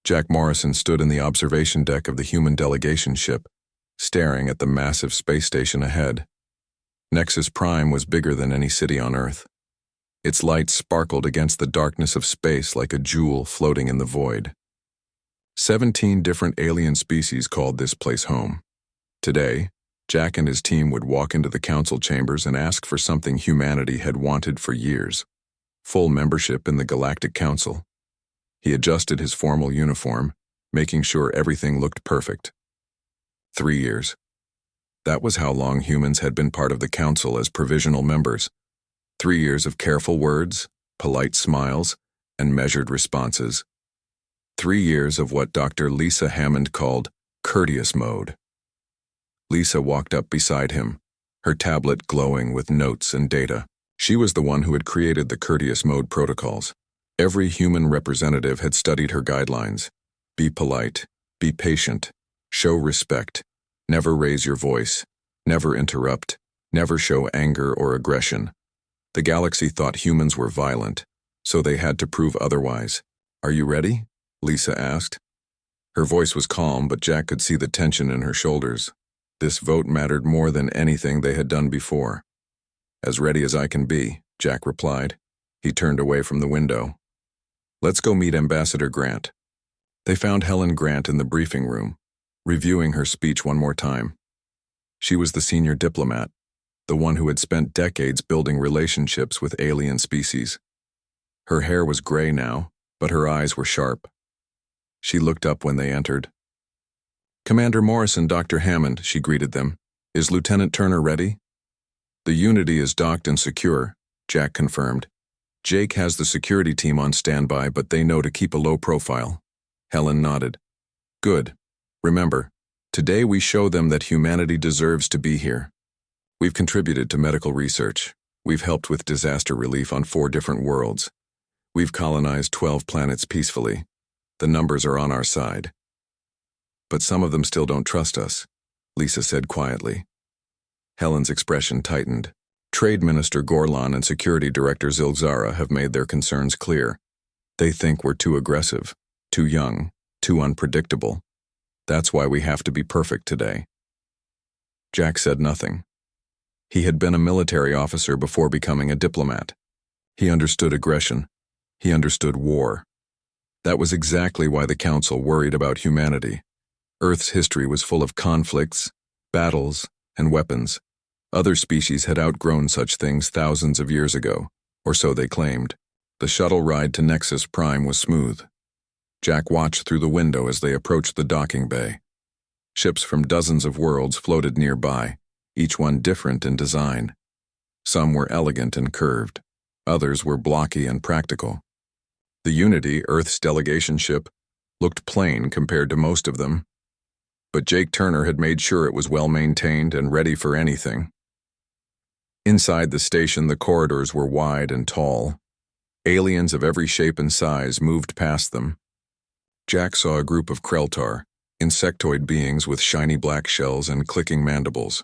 Jack Morrison stood in the observation deck of the human delegation ship, staring at the massive space station ahead. Nexus Prime was bigger than any city on Earth. Its lights sparkled against the darkness of space like a jewel floating in the void. 17 different alien species called this place home. Today, Jack and his team would walk into the council chambers and ask for something humanity had wanted for years: full membership in the Galactic Council. He adjusted his formal uniform, making sure everything looked perfect. 3 years. That was how long humans had been part of the council as provisional members. 3 years of careful words, polite smiles, and measured responses. 3 years of what Dr. Lisa Hammond called courteous mode. Lisa walked up beside him, her tablet glowing with notes and data. She was the one who had created the courteous mode protocols. Every human representative had studied her guidelines. Be polite, be patient, show respect, never raise your voice, never interrupt, never show anger or aggression. The galaxy thought humans were violent, so they had to prove otherwise. "Are you ready?" Lisa asked. Her voice was calm, but Jack could see the tension in her shoulders. This vote mattered more than anything they had done before. "As ready as I can be," Jack replied. He turned away from the window. "Let's go meet Ambassador Grant." They found Helen Grant in the briefing room, reviewing her speech one more time. She was the senior diplomat, the one who had spent decades building relationships with alien species. Her hair was gray now, but her eyes were sharp. She looked up when they entered. "Commander Morrison, Dr. Hammond," she greeted them. "Is Lieutenant Turner ready?" "The Unity is docked and secure," Jack confirmed. "Jake has the security team on standby, but they know to keep a low profile." Helen nodded. "Good. Remember, today we show them that humanity deserves to be here. We've contributed to medical research. We've helped with disaster relief on 4 different worlds. We've colonized 12 planets peacefully. The numbers are on our side. But some of them still don't trust us," Lisa said quietly. Helen's expression tightened. Trade Minister Gorlan and Security Director Zilzara have made their concerns clear. They think we're too aggressive, too young, too unpredictable. That's why we have to be perfect today. Jack said nothing. He had been a military officer before becoming a diplomat. He understood aggression. He understood war. That was exactly why the Council worried about humanity. Earth's history was full of conflicts, battles, and weapons. Other species had outgrown such things thousands of years ago, or so they claimed. The shuttle ride to Nexus Prime was smooth. Jack watched through the window as they approached the docking bay. Ships from dozens of worlds floated nearby, each one different in design. Some were elegant and curved. Others were blocky and practical. The Unity, Earth's delegation ship, looked plain compared to most of them. But Jake Turner had made sure it was well-maintained and ready for anything. Inside the station, the corridors were wide and tall. Aliens of every shape and size moved past them. Jack saw a group of Kreltar, insectoid beings with shiny black shells and clicking mandibles.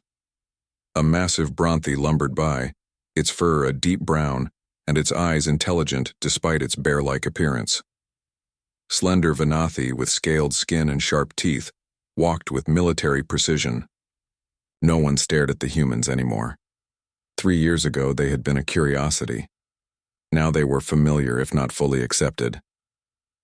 A massive Bronthy lumbered by, its fur a deep brown, and its eyes intelligent despite its bear-like appearance. Slender Venathi with scaled skin and sharp teeth walked with military precision. No one stared at the humans anymore. 3 years ago, they had been a curiosity. Now they were familiar, if not fully accepted.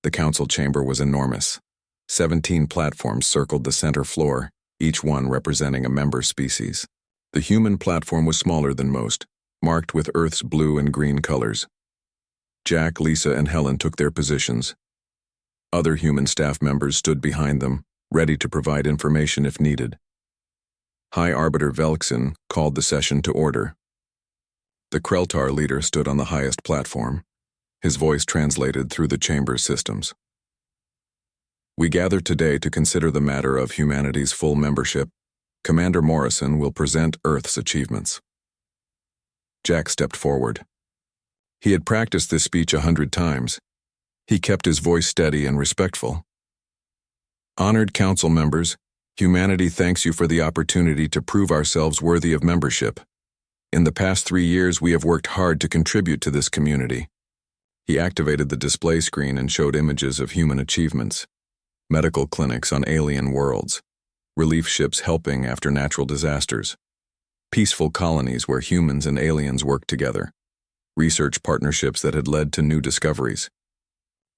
The council chamber was enormous. 17 platforms circled the center floor, each one representing a member species. The human platform was smaller than most, marked with Earth's blue and green colors. Jack, Lisa, and Helen took their positions. Other human staff members stood behind them, ready to provide information if needed. High Arbiter Velkson called the session to order. The Kreltar leader stood on the highest platform. His voice translated through the chamber's systems. "We gather today to consider the matter of humanity's full membership. Commander Morrison will present Earth's achievements." Jack stepped forward. He had practiced this speech 100 times. He kept his voice steady and respectful. "Honored council members, humanity thanks you for the opportunity to prove ourselves worthy of membership. In the past 3 years, we have worked hard to contribute to this community." He activated the display screen and showed images of human achievements. medical clinics on alien worlds, relief ships helping after natural disasters, peaceful colonies where humans and aliens work together, research partnerships that had led to new discoveries.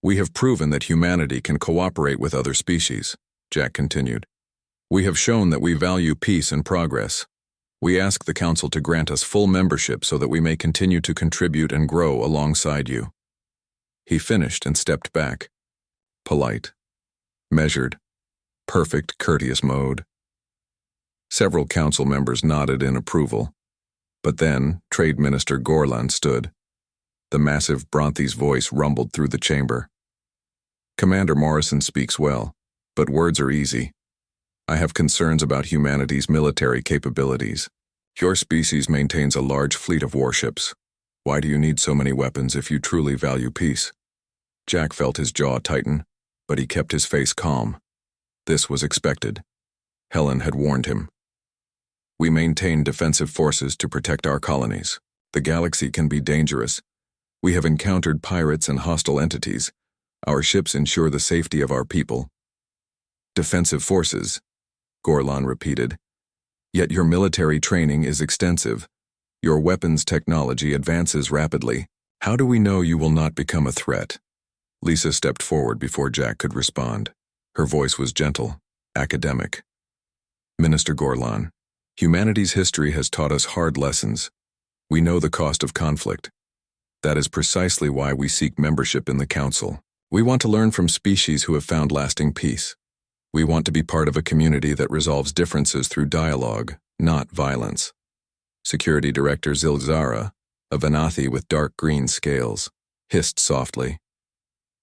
We have proven that humanity can cooperate with other species, Jack continued. We have shown that we value peace and progress. We ask the Council to grant us full membership so that we may continue to contribute and grow alongside you. He finished and stepped back. Polite, measured, perfect courteous mode. Several council members nodded in approval, but then Trade Minister Gorlan stood. The massive Bronthi's voice rumbled through the chamber. Commander Morrison speaks well, but words are easy. I have concerns about humanity's military capabilities. Your species maintains a large fleet of warships. Why do you need so many weapons if you truly value peace? Jack felt his jaw tighten, but he kept his face calm. This was expected. Helen had warned him. We maintain defensive forces to protect our colonies. The galaxy can be dangerous. We have encountered pirates and hostile entities. Our ships ensure the safety of our people. Defensive forces, Gorlan repeated. Yet your military training is extensive. Your weapons technology advances rapidly. How do we know you will not become a threat? Lisa stepped forward before Jack could respond. Her voice was gentle, academic. Minister Gorlan, humanity's history has taught us hard lessons. We know the cost of conflict. That is precisely why we seek membership in the Council. We want to learn from species who have found lasting peace. We want to be part of a community that resolves differences through dialogue, not violence. Security Director Zilzara, a Venathi with dark green scales, hissed softly.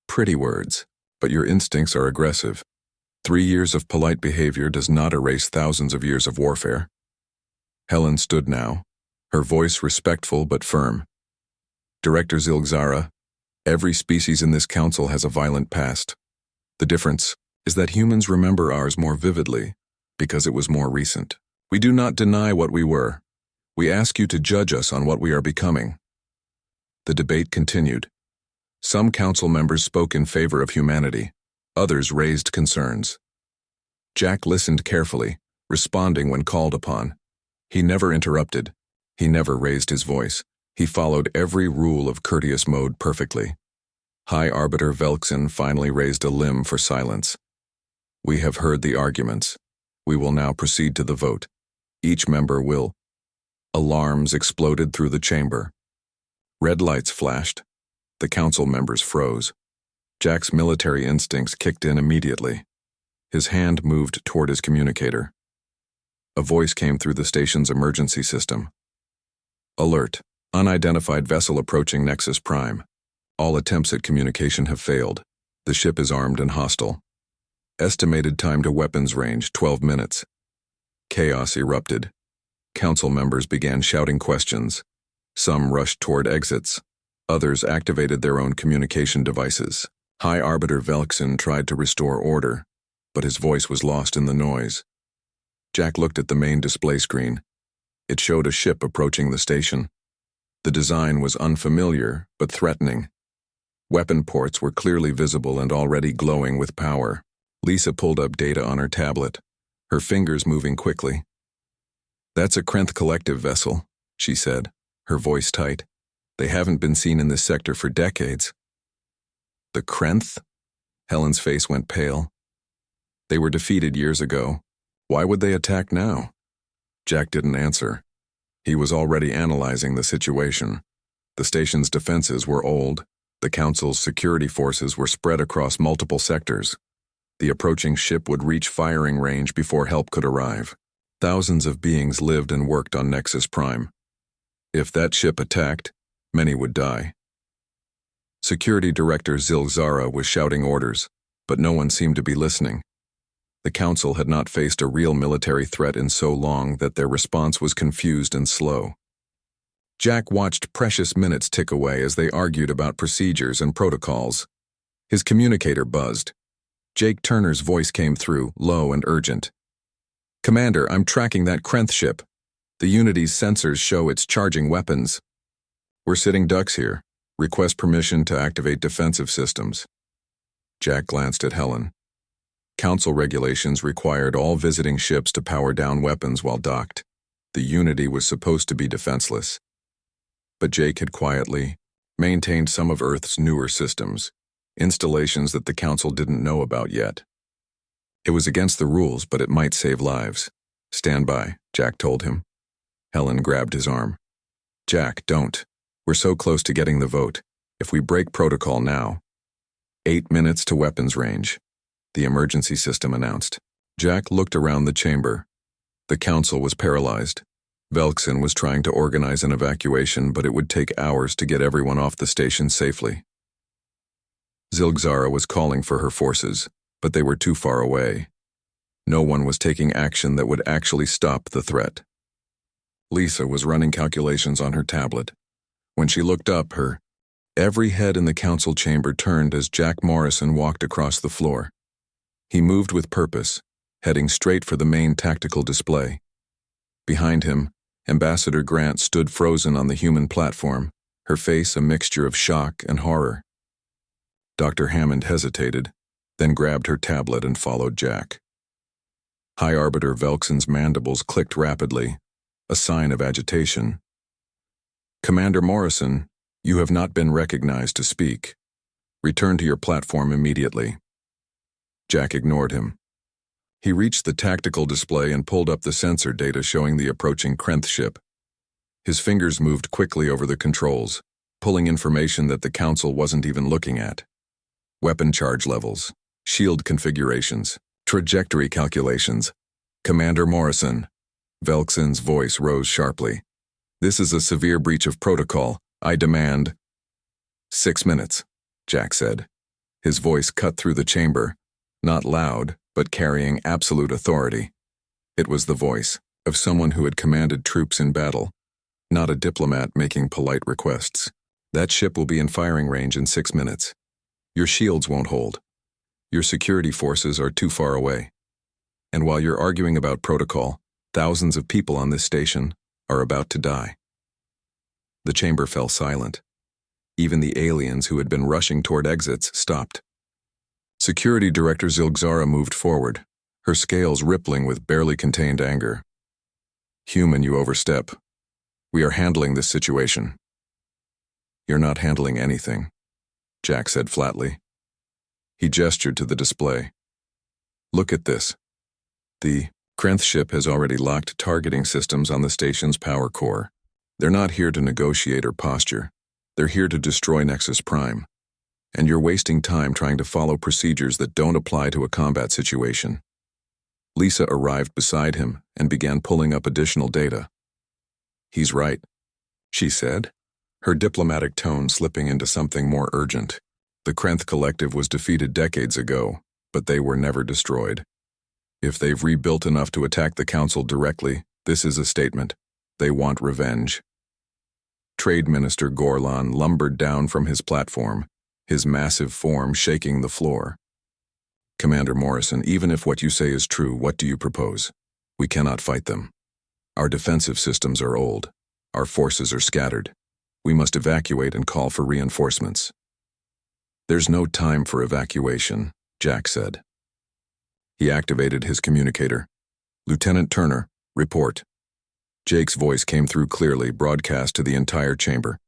Pretty words, but your instincts are aggressive. 3 years of polite behavior does not erase thousands of years of warfare. Helen stood now, her voice respectful but firm. Director Zilzara, every species in this council has a violent past. The difference is that humans remember ours more vividly because it was more recent. We do not deny what we were. We ask you to judge us on what we are becoming. The debate continued. Some council members spoke in favor of humanity. Others raised concerns. Jack listened carefully, responding when called upon. He never interrupted. He never raised his voice. He followed every rule of courteous mode perfectly. High Arbiter Velkson finally raised a limb for silence. We have heard the arguments. We will now proceed to the vote. Each member will. Alarms exploded through the chamber. Red lights flashed. The council members froze. Jack's military instincts kicked in immediately. His hand moved toward his communicator. A voice came through the station's emergency system. Alert. Unidentified vessel approaching Nexus Prime. All attempts at communication have failed. The ship is armed and hostile. Estimated time to weapons range, 12 minutes. Chaos erupted. Council members began shouting questions. Some rushed toward exits. Others activated their own communication devices. High Arbiter Velkson tried to restore order, but his voice was lost in the noise. Jack looked at the main display screen. It showed a ship approaching the station. The design was unfamiliar, but threatening. Weapon ports were clearly visible and already glowing with power. Lisa pulled up data on her tablet, her fingers moving quickly. That's a Krenth Collective vessel, she said, her voice tight. They haven't been seen in this sector for decades. The Krenth? Helen's face went pale. They were defeated years ago. Why would they attack now? Jack didn't answer. He was already analyzing the situation. The station's defenses were old. The Council's security forces were spread across multiple sectors. The approaching ship would reach firing range before help could arrive. Thousands of beings lived and worked on Nexus Prime. If that ship attacked, many would die. Security Director Zilzara was shouting orders, but no one seemed to be listening. The Council had not faced a real military threat in so long that their response was confused and slow. Jack watched precious minutes tick away as they argued about procedures and protocols. His communicator buzzed. Jake Turner's voice came through, low and urgent. Commander, I'm tracking that Krenth ship. The Unity's sensors show it's charging weapons. We're sitting ducks here. Request permission to activate defensive systems. Jack glanced at Helen. Council regulations required all visiting ships to power down weapons while docked. The Unity was supposed to be defenseless. But Jake had quietly maintained some of Earth's newer systems, installations that the Council didn't know about yet. It was against the rules, but it might save lives. "Stand by," Jack told him. Helen grabbed his arm. "Jack, don't. We're so close to getting the vote. If we break protocol now..." 8 minutes to weapons range, the emergency system announced. Jack looked around the chamber. The Council was paralyzed. Velkson was trying to organize an evacuation, but it would take hours to get everyone off the station safely. Zilgzara was calling for her forces, but they were too far away. No one was taking action that would actually stop the threat. Lisa was running calculations on her tablet. When she looked up, every head in the Council chamber turned as Jack Morrison walked across the floor. He moved with purpose, heading straight for the main tactical display. Behind him, Ambassador Grant stood frozen on the human platform, her face a mixture of shock and horror. Dr. Hammond hesitated, then grabbed her tablet and followed Jack. High Arbiter Velkson's mandibles clicked rapidly, a sign of agitation. "Commander Morrison, you have not been recognized to speak. Return to your platform immediately." Jack ignored him. He reached the tactical display and pulled up the sensor data showing the approaching Krenth ship. His fingers moved quickly over the controls, pulling information that the Council wasn't even looking at. Weapon charge levels, shield configurations, trajectory calculations. "Commander Morrison." Velkson's voice rose sharply. "This is a severe breach of protocol. I demand..." 6 minutes, Jack said. His voice cut through the chamber, not loud, but carrying absolute authority. It was the voice of someone who had commanded troops in battle, not a diplomat making polite requests. "That ship will be in firing range in 6 minutes. Your shields won't hold. Your security forces are too far away. And while you're arguing about protocol, thousands of people on this station are about to die." The chamber fell silent. Even the aliens who had been rushing toward exits stopped. Security Director Zilgzara moved forward, her scales rippling with barely contained anger. "Human, you overstep. We are handling this situation." "You're not handling anything," Jack said flatly. He gestured to the display. "Look at this. The Krenth ship has already locked targeting systems on the station's power core. They're not here to negotiate or posture. They're here to destroy Nexus Prime. And you're wasting time trying to follow procedures that don't apply to a combat situation." Lisa arrived beside him and began pulling up additional data. "He's right," she said, her diplomatic tone slipping into something more urgent. "The Krenth Collective was defeated decades ago, but they were never destroyed. If they've rebuilt enough to attack the Council directly, this is a statement. They want revenge." Trade Minister Gorlan lumbered down from his platform, his massive form shaking the floor. "Commander Morrison, even if what you say is true, what do you propose? We cannot fight them. Our defensive systems are old. Our forces are scattered. We must evacuate and call for reinforcements." "There's no time for evacuation," Jack said. He activated his communicator. "Lieutenant Turner, report." Jake's voice came through clearly, broadcast to the entire chamber.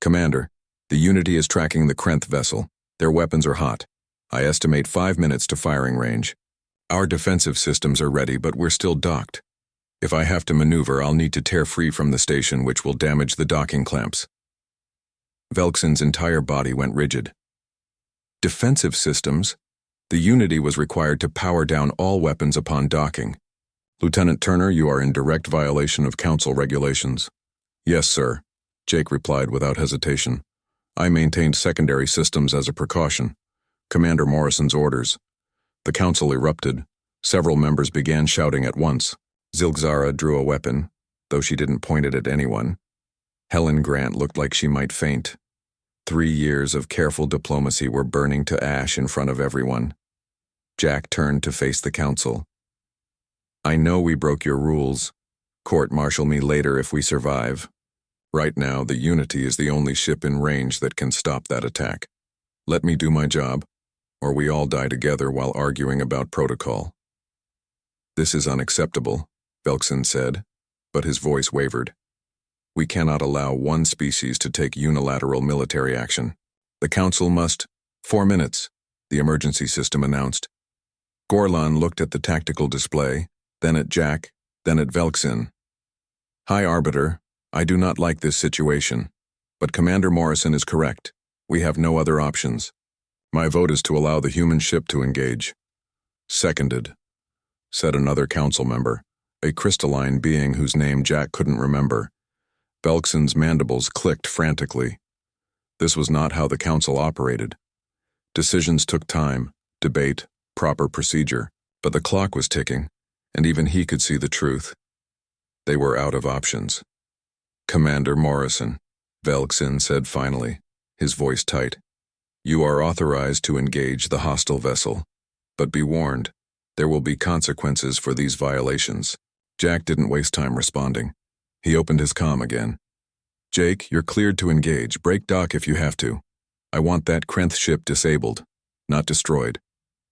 "Commander, the Unity is tracking the Krenth vessel. Their weapons are hot. I estimate 5 minutes to firing range. Our defensive systems are ready, but we're still docked. If I have to maneuver, I'll need to tear free from the station, which will damage the docking clamps." Velkson's entire body went rigid. Defensive systems? The Unity was required to power down all weapons upon docking. "Lieutenant Turner, you are in direct violation of Council regulations." "Yes, sir," Jake replied without hesitation. "I maintained secondary systems as a precaution. Commander Morrison's orders." The Council erupted. Several members began shouting at once. Zilgzara drew a weapon, though she didn't point it at anyone. Helen Grant looked like she might faint. 3 years of careful diplomacy were burning to ash in front of everyone. Jack turned to face the Council. "I know we broke your rules. Court-martial me later if we survive. Right now, the Unity is the only ship in range that can stop that attack. Let me do my job. or we all die together while arguing about protocol. This is unacceptable, Velkson said, but his voice wavered. We cannot allow one species to take unilateral military action. The Council must— 4 minutes, the emergency system announced. Gorlan looked at the tactical display, then at Jack, then at Velkson. High Arbiter, I do not like this situation, but Commander Morrison is correct. We have no other options. My vote is to allow the human ship to engage. Seconded, said another council member, a crystalline being whose name Jack couldn't remember. Velkson's mandibles clicked frantically. This was not how the council operated. Decisions took time, debate, proper procedure, but the clock was ticking, and even he could see the truth. They were out of options. Commander Morrison, Velkson said finally, his voice tight. You are authorized to engage the hostile vessel, but be warned, there will be consequences for these violations. Jack didn't waste time responding. He opened his comm again. Jake, you're cleared to engage. Break dock if you have to. I want that Krenth ship disabled, not destroyed.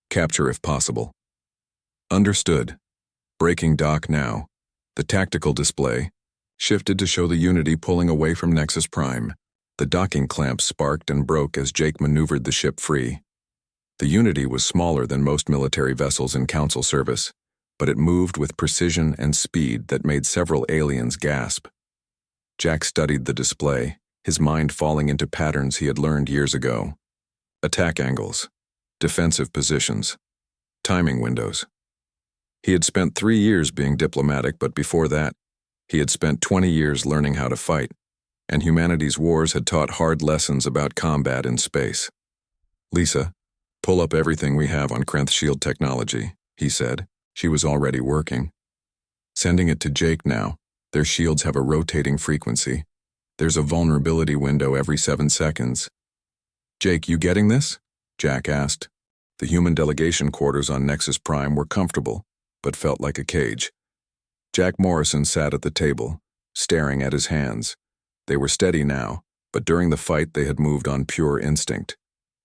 Capture if possible. Understood. Breaking dock now. The tactical display shifted to show the Unity pulling away from Nexus Prime. The docking clamps sparked and broke as Jake maneuvered the ship free. The Unity was smaller than most military vessels in Council service, but it moved with precision and speed that made several aliens gasp. Jack studied the display, his mind falling into patterns he had learned years ago. Attack angles, defensive positions, timing windows. He had spent 3 years being diplomatic, but before that, he had spent 20 years learning how to fight, and humanity's wars had taught hard lessons about combat in space. Lisa, pull up everything we have on Krenth shield technology, he said. She was already working. Sending it to Jake now. Their shields have a rotating frequency. There's a vulnerability window every 7 seconds. Jake, you getting this? Jack asked. The human delegation quarters on Nexus Prime were comfortable, but felt like a cage. Jack Morrison sat at the table, staring at his hands. They were steady now, but during the fight they had moved on pure instinct.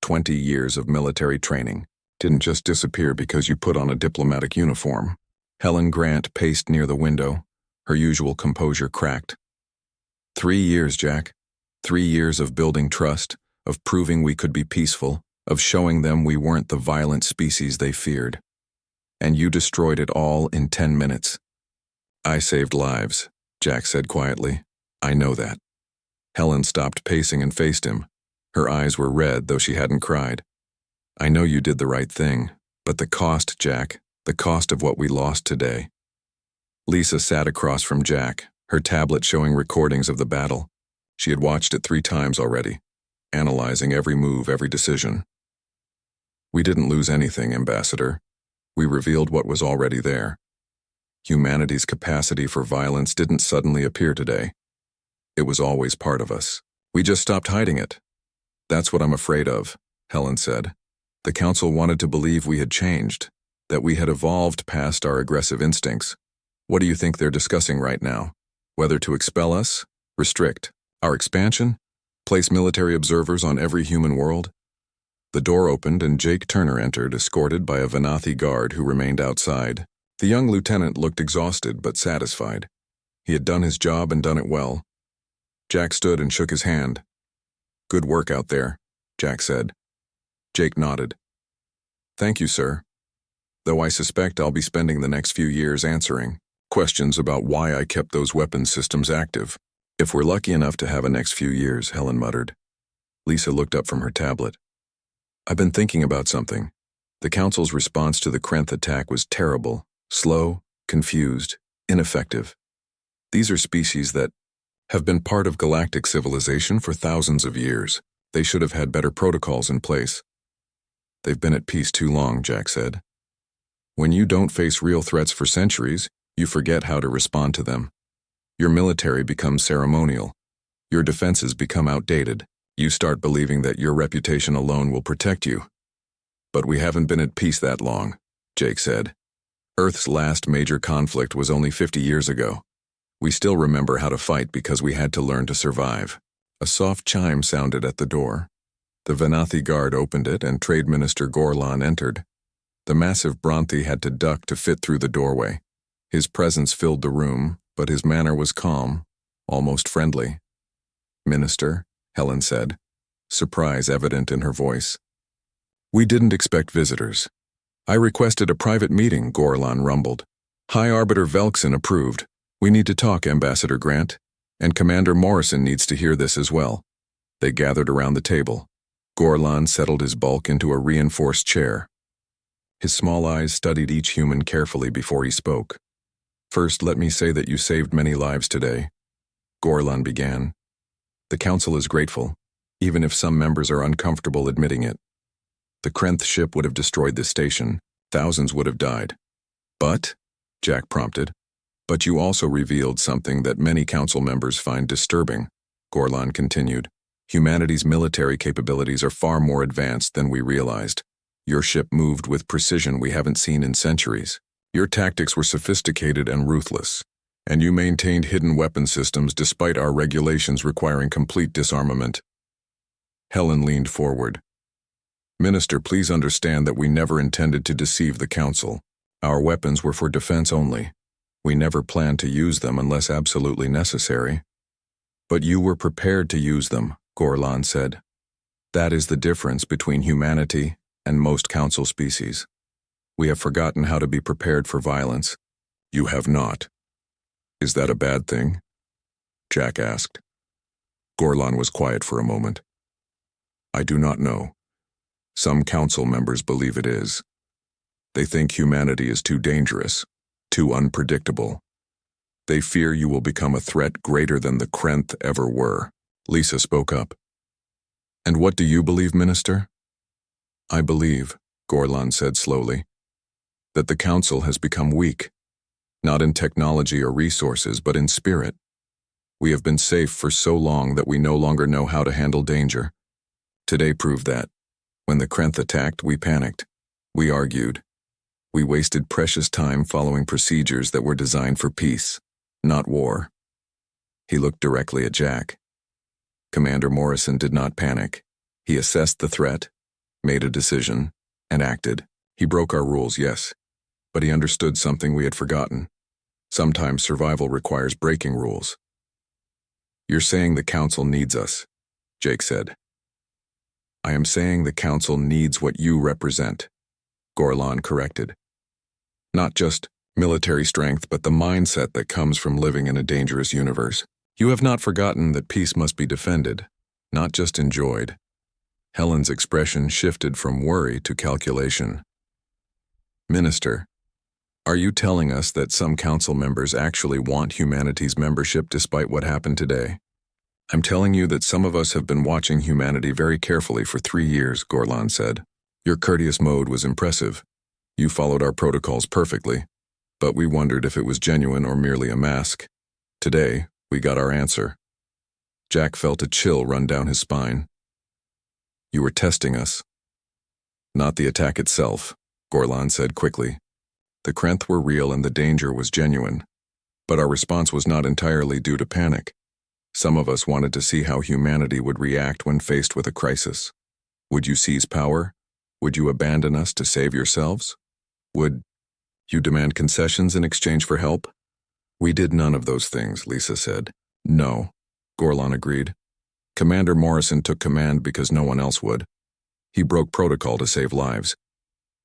20 years of military training didn't just disappear because you put on a diplomatic uniform. Helen Grant paced near the window, her usual composure cracked. 3 years, Jack. 3 years of building trust, of proving we could be peaceful, of showing them we weren't the violent species they feared. And you destroyed it all in 10 minutes. I saved lives, Jack said quietly. I know that. Helen stopped pacing and faced him. Her eyes were red, though she hadn't cried. I know you did the right thing, but the cost, Jack, the cost of what we lost today. Lisa sat across from Jack, her tablet showing recordings of the battle. She had watched it 3 times already, analyzing every move, every decision. We didn't lose anything, Ambassador. We revealed what was already there. Humanity's capacity for violence didn't suddenly appear today. It was always part of us. We just stopped hiding it. That's what I'm afraid of, Helen said. The Council wanted to believe we had changed, that we had evolved past our aggressive instincts. What do you think they're discussing right now? Whether to expel us, restrict our expansion, place military observers on every human world? The door opened and Jake Turner entered, escorted by a Venathi guard who remained outside. The young lieutenant looked exhausted but satisfied. He had done his job and done it well. Jack stood and shook his hand. Good work out there, Jack said. Jake nodded. Thank you, sir. Though I suspect I'll be spending the next few years answering questions about why I kept those weapons systems active. If we're lucky enough to have a next few years, Helen muttered. Lisa looked up from her tablet. I've been thinking about something. The Council's response to the Krenth attack was terrible, slow, confused, ineffective. These are species that have been part of galactic civilization for thousands of years. They should have had better protocols in place. They've been at peace too long, Jack said. When you don't face real threats for centuries, you forget how to respond to them. Your military becomes ceremonial. Your defenses become outdated. You start believing that your reputation alone will protect you. But we haven't been at peace that long, Jake said. Earth's last major conflict was only 50 years ago. We still remember how to fight because we had to learn to survive. A soft chime sounded at the door. The Venathi guard opened it and Trade Minister Gorlan entered. The massive Bronthi had to duck to fit through the doorway. His presence filled the room, but his manner was calm, almost friendly. "Minister," Helen said, surprise evident in her voice. "We didn't expect visitors. I requested a private meeting," Gorlan rumbled. "High Arbiter Velkson approved. We need to talk, Ambassador Grant, and Commander Morrison needs to hear this as well." They gathered around the table. Gorlan settled his bulk into a reinforced chair. His small eyes studied each human carefully before he spoke. "First, let me say that you saved many lives today," Gorlan began. "The Council is grateful, even if some members are uncomfortable admitting it. The Krenth ship would have destroyed this station. Thousands would have died. But," Jack prompted, "but you also revealed something that many Council members find disturbing," Gorlan continued. "Humanity's military capabilities are far more advanced than we realized. Your ship moved with precision we haven't seen in centuries. Your tactics were sophisticated and ruthless, and you maintained hidden weapon systems despite our regulations requiring complete disarmament." Helen leaned forward. "Minister, please understand that we never intended to deceive the Council. Our weapons were for defense only. We never planned to use them unless absolutely necessary." "But you were prepared to use them," Gorlan said. "That is the difference between humanity and most Council species. We have forgotten how to be prepared for violence." "You have not. Is that a bad thing?" Jack asked. Gorlan was quiet for a moment. "I do not know. Some Council members believe it is. They think humanity is too dangerous, too unpredictable. They fear you will become a threat greater than the Krenth ever were." Lisa spoke up. "And what do you believe, Minister?" "I believe," Gorlan said slowly, "that the Council has become weak, not in technology or resources, but in spirit. We have been safe for so long that we no longer know how to handle danger. Today proved that. When the Krenth attacked, we panicked. We argued. We wasted precious time following procedures that were designed for peace, not war." He looked directly at Jack. Commander Morrison did not panic. He assessed the threat, made a decision, and acted. He broke our rules, yes, but he understood something we had forgotten. Sometimes survival requires breaking rules. "You're saying the Council needs us," Jake said. "I am saying the Council needs what you represent," Gorlan corrected. "Not just military strength, but the mindset that comes from living in a dangerous universe. You have not forgotten that peace must be defended, not just enjoyed." Helen's expression shifted from worry to calculation. "Minister, are you telling us that some Council members actually want humanity's membership despite what happened today?" "I'm telling you that some of us have been watching humanity very carefully for 3 years," Gorlan said. "Your courteous mode was impressive. You followed our protocols perfectly, but we wondered if it was genuine or merely a mask. Today, we got our answer." Jack felt a chill run down his spine. "You were testing us." "Not the attack itself," Gorlan said quickly. "The Krenth were real and the danger was genuine. But our response was not entirely due to panic. Some of us wanted to see how humanity would react when faced with a crisis. Would you seize power? Would you abandon us to save yourselves? Would you demand concessions in exchange for help?" "We did none of those things," Lisa said. "No," Gorlan agreed. "Commander Morrison took command because no one else would. He broke protocol to save lives.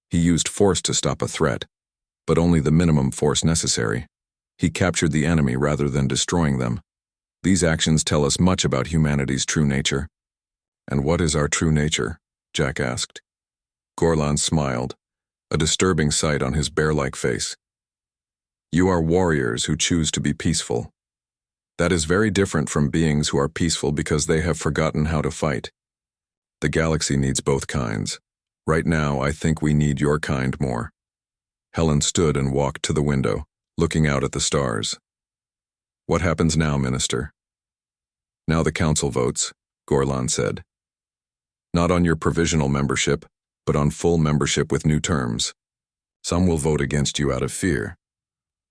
He used force to stop a threat, but only the minimum force necessary. He captured the enemy rather than destroying them. These actions tell us much about humanity's true nature." "And what is our true nature?" Jack asked. Gorlan smiled, a disturbing sight on his bear-like face. "You are warriors who choose to be peaceful. That is very different from beings who are peaceful because they have forgotten how to fight. The galaxy needs both kinds. Right now, I think we need your kind more." Helen stood and walked to the window, looking out at the stars. "What happens now, Minister?" "Now the Council votes," Gorlan said. "Not on your provisional membership, but on full membership with new terms. Some will vote against you out of fear.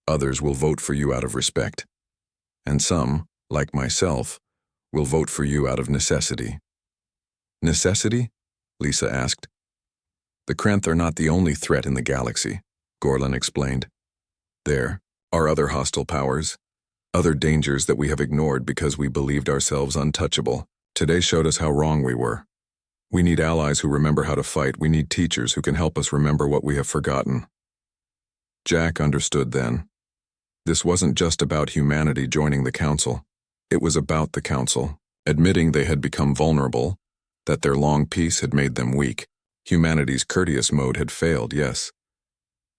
Others will vote for you out of respect. And some, like myself, will vote for you out of necessity." Necessity? Lisa asked. The Krenth are not the only threat in the galaxy, Gorlan explained. There are other hostile powers, other dangers that we have ignored because we believed ourselves untouchable. Today showed us how wrong we were. We need allies who remember how to fight. We need teachers who can help us remember what we have forgotten. Jack understood then. This wasn't just about humanity joining the Council. It was about the Council, admitting they had become vulnerable, that their long peace had made them weak. Humanity's courteous mode had failed, yes.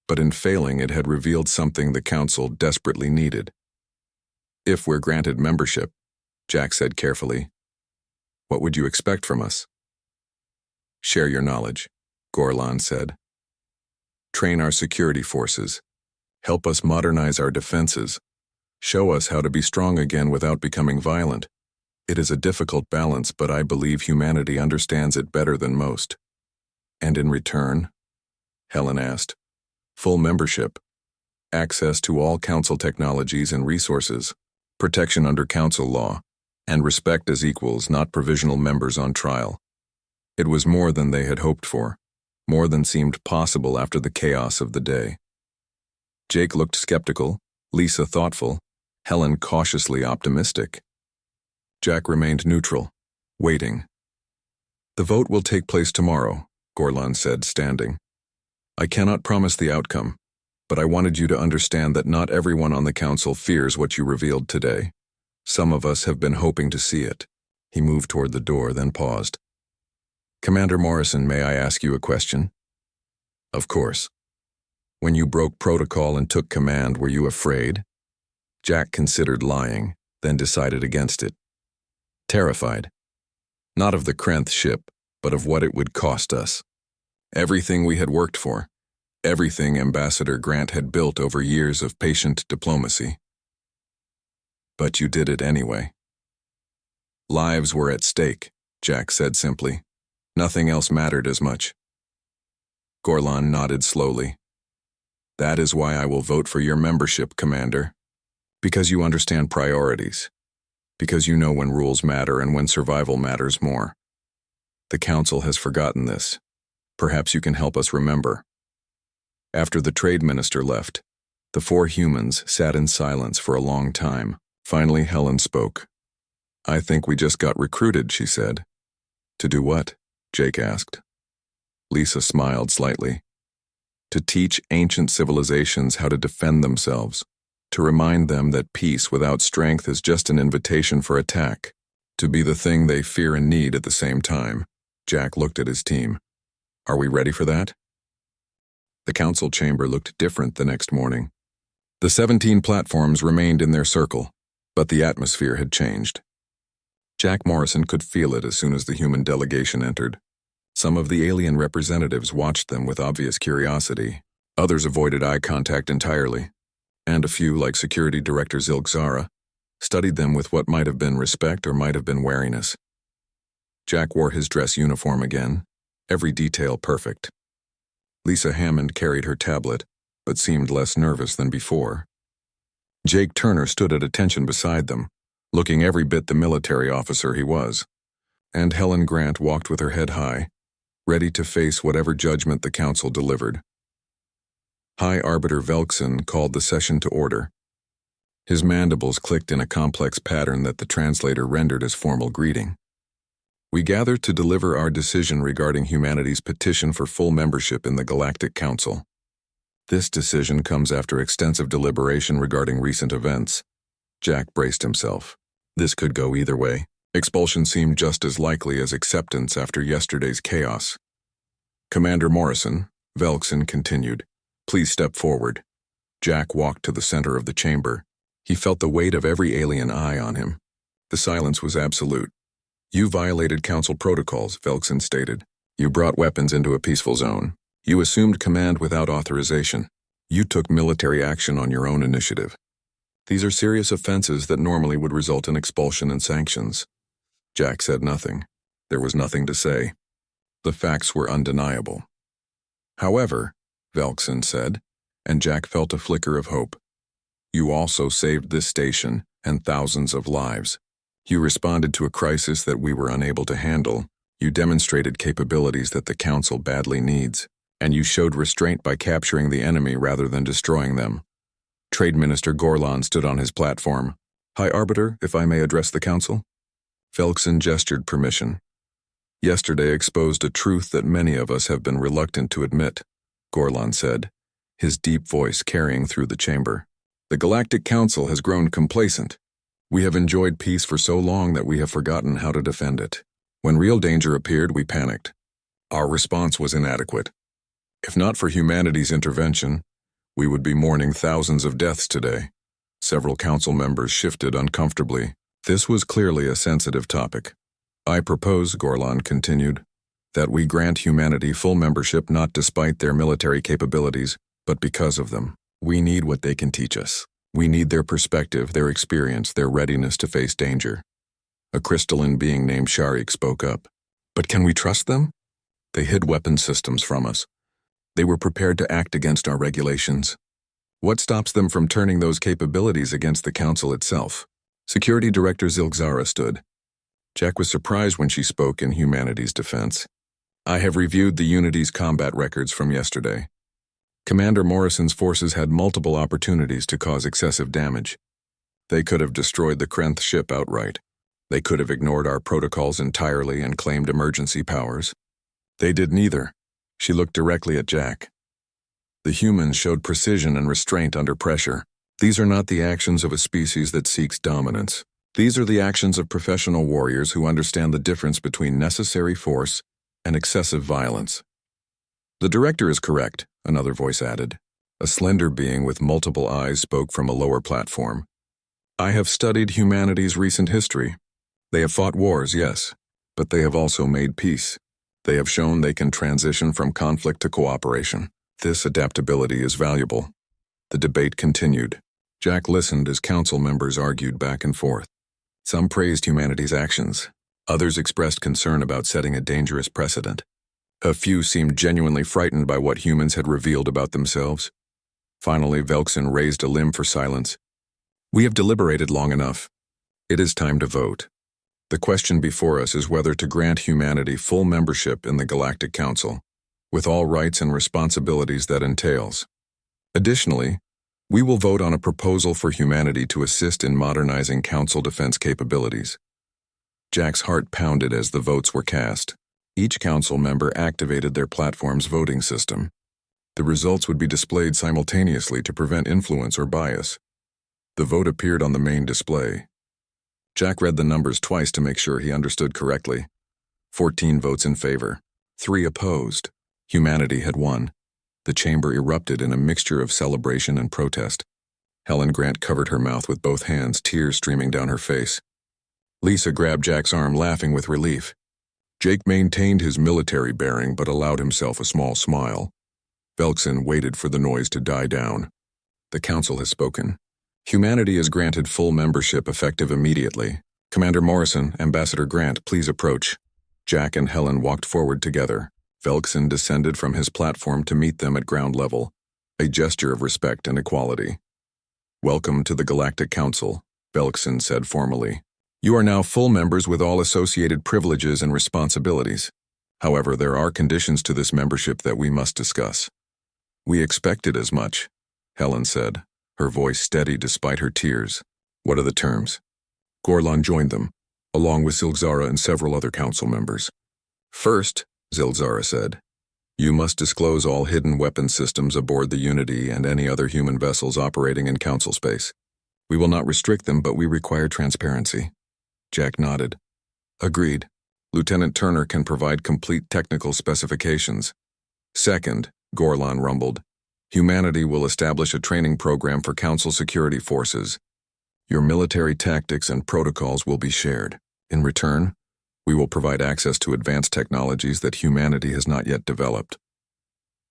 But in failing, it had revealed something the Council desperately needed. If we're granted membership, Jack said carefully, what would you expect from us? Share your knowledge, Gorlan said. Train our security forces. Help us modernize our defenses. Show us how to be strong again without becoming violent. It is a difficult balance, but I believe humanity understands it better than most. And in return? Helen asked. Full membership. Access to all Council technologies and resources. Protection under Council law. And respect as equals, not provisional members on trial. It was more than they had hoped for, more than seemed possible after the chaos of the day. Jake looked skeptical, Lisa thoughtful, Helen cautiously optimistic. Jack remained neutral, waiting. The vote will take place tomorrow, Gorlan said, standing. I cannot promise the outcome, but I wanted you to understand that not everyone on the Council fears what you revealed today. Some of us have been hoping to see it. He moved toward the door, then paused. Commander Morrison, may I ask you a question? Of course. When you broke protocol and took command, were you afraid? Jack considered lying, then decided against it. Terrified. Not of the Krenth ship, but of what it would cost us. Everything we had worked for. Everything Ambassador Grant had built over years of patient diplomacy. But you did it anyway. Lives were at stake, Jack said simply. Nothing else mattered as much. Gorlan nodded slowly. That is why I will vote for your membership, Commander. Because you understand priorities. Because you know when rules matter and when survival matters more. The Council has forgotten this. Perhaps you can help us remember. After the Trade Minister left, the four humans sat in silence for a long time. Finally, Helen spoke. I think we just got recruited, she said. To do what? Jake asked. Lisa smiled slightly. To teach ancient civilizations how to defend themselves. To remind them that peace without strength is just an invitation for attack. To be the thing they fear and need at the same time. Jack looked at his team. Are we ready for that? The Council chamber looked different the next morning. The 17 platforms remained in their circle, but the atmosphere had changed. Jack Morrison could feel it as soon as the human delegation entered. Some of the alien representatives watched them with obvious curiosity. Others avoided eye contact entirely. And a few, like Security Director Zilgzara, studied them with what might have been respect or might have been wariness. Jack wore his dress uniform again, every detail perfect. Lisa Hammond carried her tablet, but seemed less nervous than before. Jake Turner stood at attention beside them, looking every bit the military officer he was. And Helen Grant walked with her head high, ready to face whatever judgment the Council delivered. High Arbiter Velkson called the session to order. His mandibles clicked in a complex pattern that the translator rendered as formal greeting. We gather to deliver our decision regarding humanity's petition for full membership in the Galactic Council. This decision comes after extensive deliberation regarding recent events. Jack braced himself. This could go either way. Expulsion seemed just as likely as acceptance after yesterday's chaos. Commander Morrison, Velkson continued, please step forward. Jack walked to the center of the chamber. He felt the weight of every alien eye on him. The silence was absolute. You violated Council protocols, Velkson stated. You brought weapons into a peaceful zone. You assumed command without authorization. You took military action on your own initiative. These are serious offenses that normally would result in expulsion and sanctions. Jack said nothing. There was nothing to say. The facts were undeniable. However, Velkson said, and Jack felt a flicker of hope. You also saved this station and thousands of lives. You responded to a crisis that we were unable to handle. You demonstrated capabilities that the Council badly needs, and you showed restraint by capturing the enemy rather than destroying them. Trade Minister Gorlan stood on his platform. High Arbiter, if I may address the Council? Velkson gestured permission. Yesterday exposed a truth that many of us have been reluctant to admit, Gorlan said, his deep voice carrying through the chamber. The Galactic Council has grown complacent. We have enjoyed peace for so long that we have forgotten how to defend it. When real danger appeared, we panicked. Our response was inadequate. If not for humanity's intervention, we would be mourning thousands of deaths today. Several council members shifted uncomfortably. This was clearly a sensitive topic. I propose, Gorlan continued, that we grant humanity full membership not despite their military capabilities, but because of them. We need what they can teach us. We need their perspective, their experience, their readiness to face danger. A crystalline being named Sharik spoke up. But can we trust them? They hid weapon systems from us. They were prepared to act against our regulations. What stops them from turning those capabilities against the Council itself? Security Director Zilgzara stood. Jack was surprised when she spoke in humanity's defense. I have reviewed the Unity's combat records from yesterday. Commander Morrison's forces had multiple opportunities to cause excessive damage. They could have destroyed the Krenth ship outright. They could have ignored our protocols entirely and claimed emergency powers. They did neither. She looked directly at Jack. The humans showed precision and restraint under pressure. These are not the actions of a species that seeks dominance. These are the actions of professional warriors who understand the difference between necessary force and excessive violence. The director is correct, another voice added. A slender being with multiple eyes spoke from a lower platform. I have studied humanity's recent history. They have fought wars, yes, but they have also made peace. They have shown they can transition from conflict to cooperation. This adaptability is valuable. The debate continued. Jack listened as council members argued back and forth. Some praised humanity's actions. Others expressed concern about setting a dangerous precedent. A few seemed genuinely frightened by what humans had revealed about themselves. Finally, Velkson raised a limb for silence. We have deliberated long enough. It is time to vote. The question before us is whether to grant humanity full membership in the Galactic Council, with all rights and responsibilities that entails. Additionally, we will vote on a proposal for humanity to assist in modernizing Council defense capabilities. Jack's heart pounded as the votes were cast. Each council member activated their platform's voting system. The results would be displayed simultaneously to prevent influence or bias. The vote appeared on the main display. Jack read the numbers twice to make sure he understood correctly. 14 votes in favor, 3 opposed. Humanity had won. The chamber erupted in a mixture of celebration and protest. Helen Grant covered her mouth with both hands, tears streaming down her face. Lisa grabbed Jack's arm, laughing with relief. Jake maintained his military bearing but allowed himself a small smile. Velkson waited for the noise to die down. The council has spoken. Humanity is granted full membership effective immediately. Commander Morrison, Ambassador Grant, please approach. Jack and Helen walked forward together. Velkson descended from his platform to meet them at ground level, a gesture of respect and equality. Welcome to the Galactic Council, Velkson said formally. You are now full members with all associated privileges and responsibilities. However, there are conditions to this membership that we must discuss. We expected as much, Helen said, her voice steady despite her tears. What are the terms? Gorlan joined them, along with Zilgzara and several other council members. First, Zilgzara said, you must disclose all hidden weapon systems aboard the Unity and any other human vessels operating in council space. We will not restrict them, but we require transparency. Jack nodded. Agreed. Lieutenant Turner can provide complete technical specifications. Second, Gorlan rumbled, humanity will establish a training program for Council security forces. Your military tactics and protocols will be shared. In return, we will provide access to advanced technologies that humanity has not yet developed.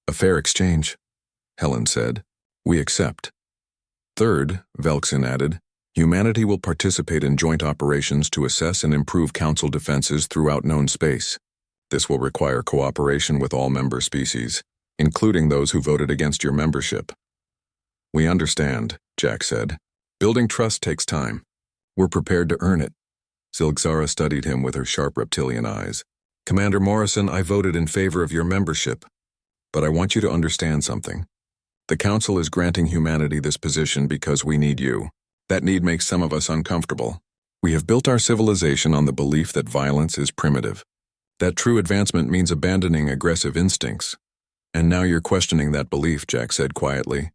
A fair exchange, Helen said. We accept. Third, Velkson added, humanity will participate in joint operations to assess and improve Council defenses throughout known space. This will require cooperation with all member species, including those who voted against your membership. We understand, Jack said. Building trust takes time. We're prepared to earn it. Zilgzara studied him with her sharp reptilian eyes. Commander Morrison, I voted in favor of your membership, but I want you to understand something. The Council is granting humanity this position because we need you. That need makes some of us uncomfortable. We have built our civilization on the belief that violence is primitive, that true advancement means abandoning aggressive instincts. And now you're questioning that belief, Jack said quietly.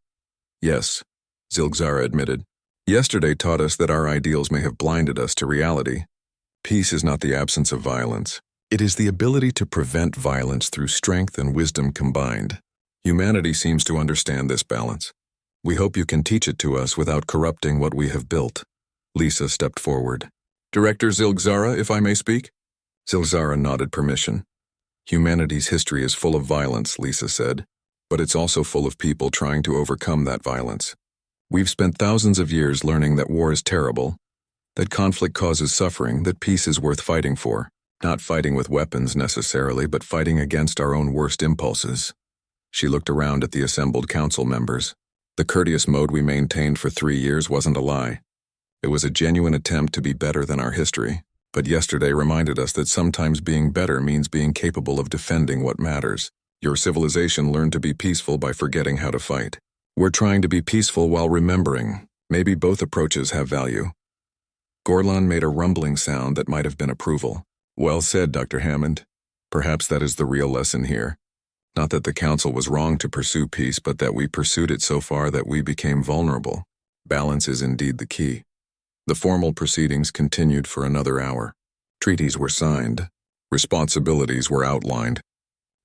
Yes, Zilgzara admitted. Yesterday taught us that our ideals may have blinded us to reality. Peace is not the absence of violence. It is the ability to prevent violence through strength and wisdom combined. Humanity seems to understand this balance. We hope you can teach it to us without corrupting what we have built. Lisa stepped forward. Director Zilgzara, if I may speak? Zilgzara nodded permission. Humanity's history is full of violence, Lisa said, but it's also full of people trying to overcome that violence. We've spent thousands of years learning that war is terrible, that conflict causes suffering, that peace is worth fighting for. Not fighting with weapons necessarily, but fighting against our own worst impulses. She looked around at the assembled council members. The courteous mode we maintained for 3 years wasn't a lie. It was a genuine attempt to be better than our history, but yesterday reminded us that sometimes being better means being capable of defending what matters. Your civilization learned to be peaceful by forgetting how to fight. We're trying to be peaceful while remembering. Maybe both approaches have value. Gorlan made a rumbling sound that might have been approval. Well said, Dr. Hammond. Perhaps that is the real lesson here. Not that the Council was wrong to pursue peace, but that we pursued it so far that we became vulnerable. Balance is indeed the key. The formal proceedings continued for another hour. Treaties were signed. Responsibilities were outlined.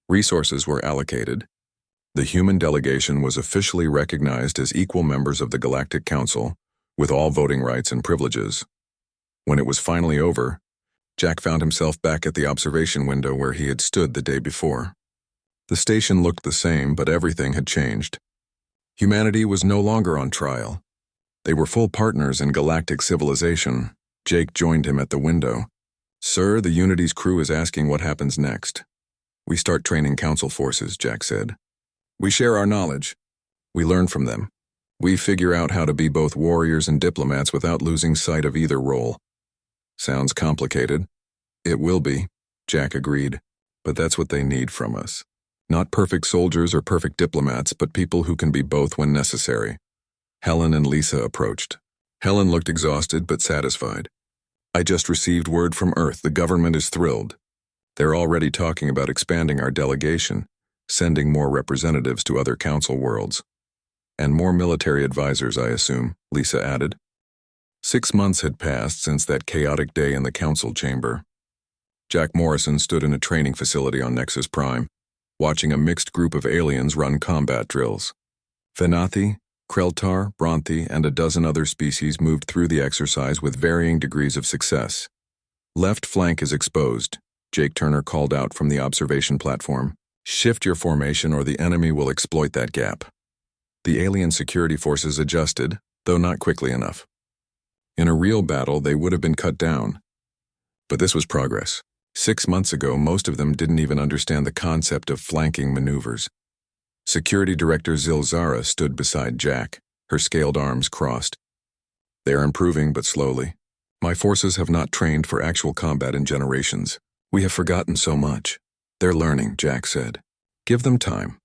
Resources were allocated. The human delegation was officially recognized as equal members of the Galactic Council, with all voting rights and privileges. When it was finally over, Jack found himself back at the observation window where he had stood the day before. The station looked the same, but everything had changed. Humanity was no longer on trial. They were full partners in galactic civilization. Jake joined him at the window. Sir, the Unity's crew is asking what happens next. We start training Council forces, Jack said. We share our knowledge. We learn from them. We figure out how to be both warriors and diplomats without losing sight of either role. Sounds complicated. It will be, Jack agreed, but that's what they need from us. Not perfect soldiers or perfect diplomats, but people who can be both when necessary. Helen and Lisa approached. Helen looked exhausted but satisfied. I just received word from Earth. The government is thrilled. They're already talking about expanding our delegation, sending more representatives to other council worlds. And more military advisors, I assume, Lisa added. 6 months had passed since that chaotic day in the council chamber. Jack Morrison stood in a training facility on Nexus Prime, watching a mixed group of aliens run combat drills. Venathi, Kreltar, Bronthi, and a dozen other species moved through the exercise with varying degrees of success. Left flank is exposed, Jake Turner called out from the observation platform. Shift your formation or the enemy will exploit that gap. The alien security forces adjusted, though not quickly enough. In a real battle, they would have been cut down. But this was progress. 6 months ago, most of them didn't even understand the concept of flanking maneuvers. Security Director Zilgzara stood beside Jack, her scaled arms crossed. They are improving, but slowly. My forces have not trained for actual combat in generations. We have forgotten so much. They're learning, Jack said. Give them time.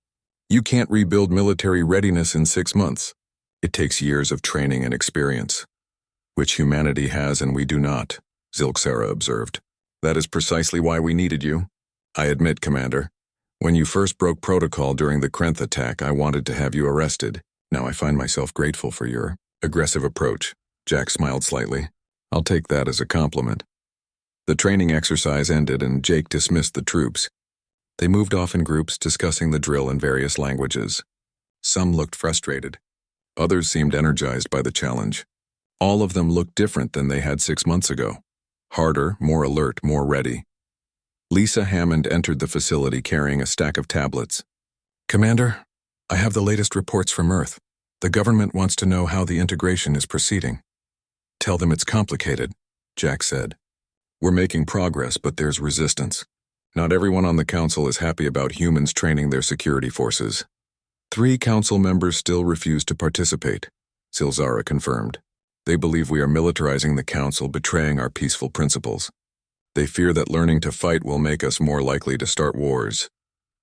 You can't rebuild military readiness in 6 months. It takes years of training and experience, which humanity has and we do not, Zilgzara observed. That is precisely why we needed you. I admit, Commander, when you first broke protocol during the Krenth attack, I wanted to have you arrested. Now I find myself grateful for your aggressive approach. Jack smiled slightly. I'll take that as a compliment. The training exercise ended and Jake dismissed the troops. They moved off in groups discussing the drill in various languages. Some looked frustrated. Others seemed energized by the challenge. All of them looked different than they had 6 months ago. Harder, more alert, more ready. Lisa Hammond entered the facility carrying a stack of tablets. Commander, I have the latest reports from Earth. The government wants to know how the integration is proceeding. Tell them it's complicated, Jack said. We're making progress, but there's resistance. Not everyone on the council is happy about humans training their security forces. 3 council members still refuse to participate, Zilgzara confirmed. They believe we are militarizing the council, betraying our peaceful principles. They fear that learning to fight will make us more likely to start wars.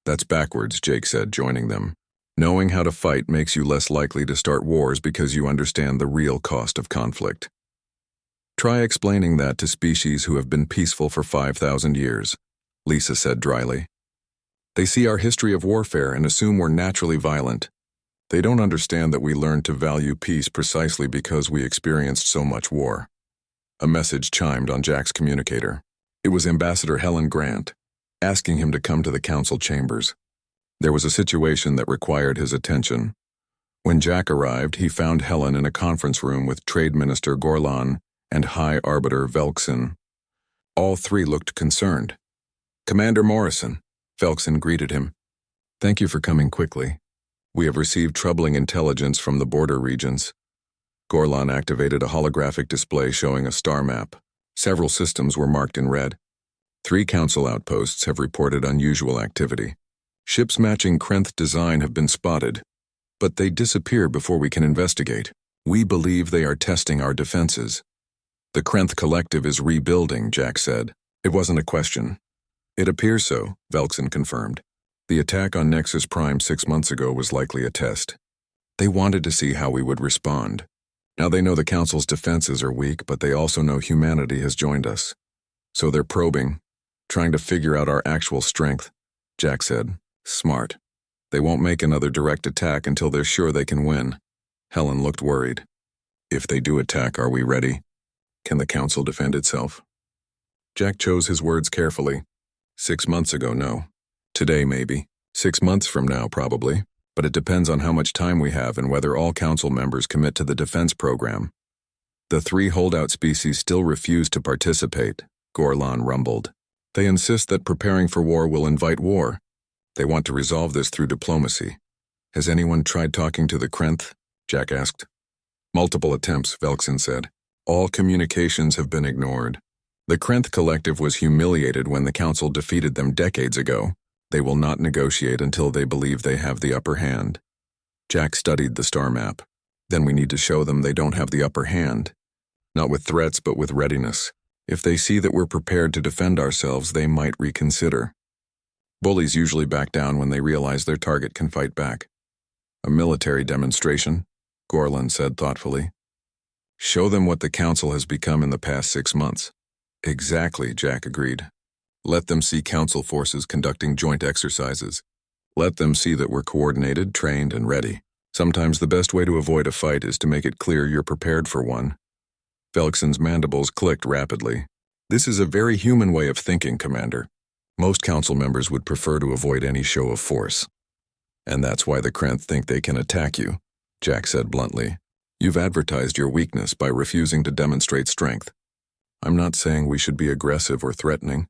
That's backwards, Jake said, joining them. Knowing how to fight makes you less likely to start wars because you understand the real cost of conflict. Try explaining that to species who have been peaceful for 5,000 years, Lisa said dryly. They see our history of warfare and assume we're naturally violent. They don't understand that we learned to value peace precisely because we experienced so much war. A message chimed on Jack's communicator. It was Ambassador Helen Grant, asking him to come to the council chambers. There was a situation that required his attention. When Jack arrived, he found Helen in a conference room with Trade Minister Gorlan and High Arbiter Velkson. All three looked concerned. Commander Morrison, Velkson greeted him. Thank you for coming quickly. We have received troubling intelligence from the border regions. Gorlan activated a holographic display showing a star map. Several systems were marked in red. 3 council outposts have reported unusual activity. Ships matching Krenth design have been spotted, but they disappear before we can investigate. We believe they are testing our defenses. The Krenth Collective is rebuilding, Jack said. It wasn't a question. It appears so, Velkson confirmed. The attack on Nexus Prime 6 months ago was likely a test. They wanted to see how we would respond. Now they know the Council's defenses are weak, but they also know humanity has joined us. So they're probing, trying to figure out our actual strength, Jack said. Smart. They won't make another direct attack until they're sure they can win. Helen looked worried. If they do attack, are we ready? Can the Council defend itself? Jack chose his words carefully. 6 months ago, no. Today, maybe. 6 months from now, probably. But it depends on how much time we have and whether all council members commit to the defense program. The 3 holdout species still refuse to participate, Gorlan rumbled. They insist that preparing for war will invite war. They want to resolve this through diplomacy. Has anyone tried talking to the Krenth? Jack asked. Multiple attempts, Velkson said. All communications have been ignored. The Krenth Collective was humiliated when the Council defeated them decades ago. They will not negotiate until they believe they have the upper hand. Jack studied the star map. Then we need to show them they don't have the upper hand. Not with threats, but with readiness. If they see that we're prepared to defend ourselves, they might reconsider. Bullies usually back down when they realize their target can fight back. A military demonstration, Gorlan said thoughtfully. Show them what the Council has become in the past 6 months. Exactly, Jack agreed. Let them see Council forces conducting joint exercises. Let them see that we're coordinated, trained, and ready. Sometimes the best way to avoid a fight is to make it clear you're prepared for one. Velkson's mandibles clicked rapidly. This is a very human way of thinking, Commander. Most Council members would prefer to avoid any show of force. And that's why the Krenth think they can attack you, Jack said bluntly. You've advertised your weakness by refusing to demonstrate strength. I'm not saying we should be aggressive or threatening.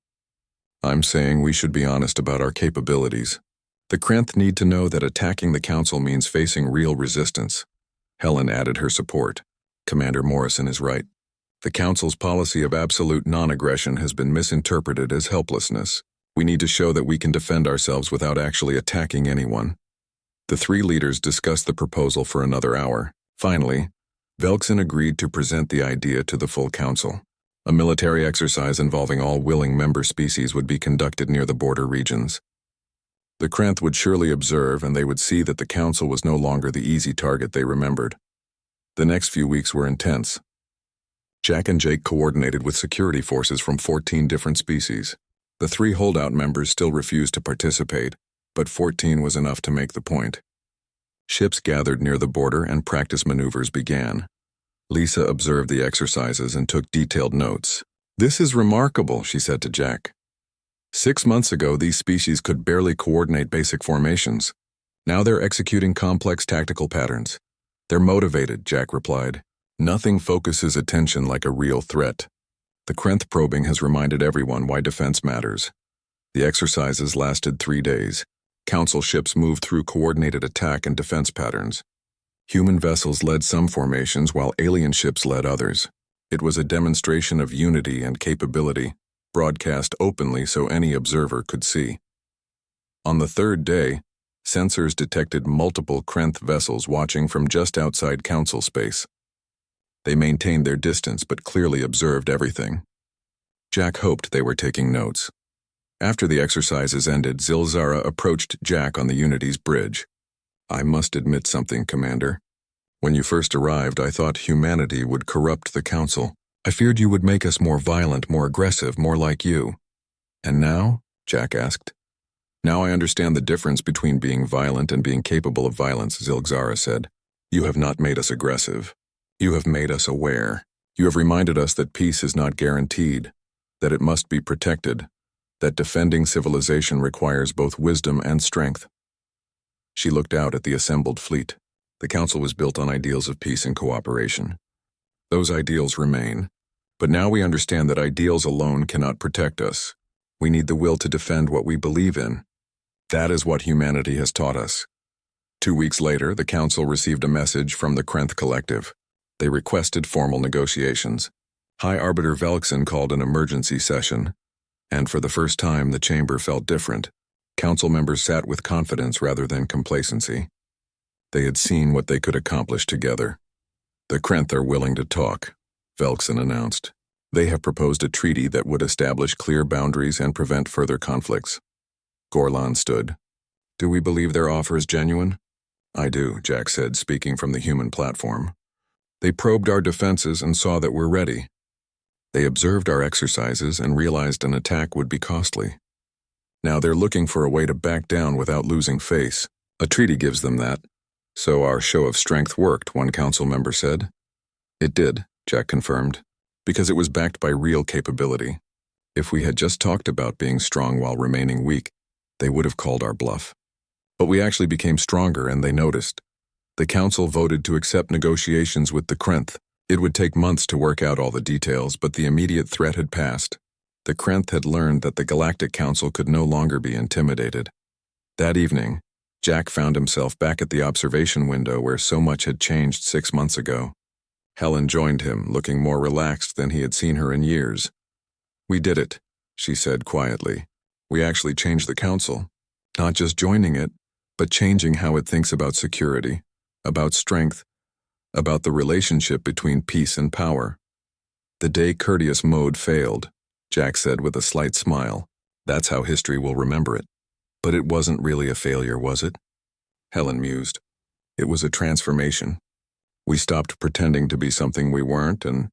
I'm saying we should be honest about our capabilities. The Krenth need to know that attacking the Council means facing real resistance. Helen added her support. Commander Morrison is right. The Council's policy of absolute non-aggression has been misinterpreted as helplessness. We need to show that we can defend ourselves without actually attacking anyone. The 3 leaders discussed the proposal for another hour. Finally, Velkson agreed to present the idea to the full Council. A military exercise involving all willing member species would be conducted near the border regions. The Krenth would surely observe, and they would see that the Council was no longer the easy target they remembered. The next few weeks were intense. Jack and Jake coordinated with security forces from 14 different species. The 3 holdout members still refused to participate, but 14 was enough to make the point. Ships gathered near the border and practice maneuvers began. Lisa observed the exercises and took detailed notes. This is remarkable, she said to Jack. 6 months ago, these species could barely coordinate basic formations. Now they're executing complex tactical patterns. They're motivated, Jack replied. Nothing focuses attention like a real threat. The Krenth probing has reminded everyone why defense matters. The exercises lasted 3 days. Council ships moved through coordinated attack and defense patterns. Human vessels led some formations while alien ships led others. It was a demonstration of unity and capability, broadcast openly so any observer could see. On the 3rd day, sensors detected multiple Krenth vessels watching from just outside Council space. They maintained their distance but clearly observed everything. Jack hoped they were taking notes. After the exercises ended, Zilzara approached Jack on the Unity's bridge. "I must admit something, Commander. When you first arrived, I thought humanity would corrupt the Council. I feared you would make us more violent, more aggressive, more like you." "And now?" Jack asked. "Now I understand the difference between being violent and being capable of violence," Zilzara said. "You have not made us aggressive. You have made us aware. You have reminded us that peace is not guaranteed, that it must be protected, that defending civilization requires both wisdom and strength." She looked out at the assembled fleet. The Council was built on ideals of peace and cooperation. Those ideals remain, but now we understand that ideals alone cannot protect us. We need the will to defend what we believe in. That is what humanity has taught us. 2 weeks later, the Council received a message from the Krenth Collective. They requested formal negotiations. High Arbiter Velkson called an emergency session, and for the first time the chamber felt different. Council members sat with confidence rather than complacency. They had seen what they could accomplish together. "The Krenth are willing to talk," Velkson announced. "They have proposed a treaty that would establish clear boundaries and prevent further conflicts." Gorlan stood. "Do we believe their offer is genuine?" "I do," Jack said, speaking from the human platform. "They probed our defenses and saw that we're ready. They observed our exercises and realized an attack would be costly. Now they're looking for a way to back down without losing face. A treaty gives them that. So our show of strength worked," one council member said. "It did," Jack confirmed, "because it was backed by real capability. If we had just talked about being strong while remaining weak, they would have called our bluff. But we actually became stronger and they noticed. The council voted to accept negotiations with the Krenth. It would take months to work out all the details, but the immediate threat had passed. The Krenth had learned that the Galactic Council could no longer be intimidated. That evening, Jack found himself back at the observation window where so much had changed 6 months ago. Helen joined him, looking more relaxed than he had seen her in years. "We did it," she said quietly. "We actually changed the council. Not just joining it, but changing how it thinks about security, about strength, about the relationship between peace and power." "The day Courteous mode failed," Jack said with a slight smile. "That's how history will remember it." "But it wasn't really a failure, was it?" Helen mused. "It was a transformation. We stopped pretending to be something we weren't and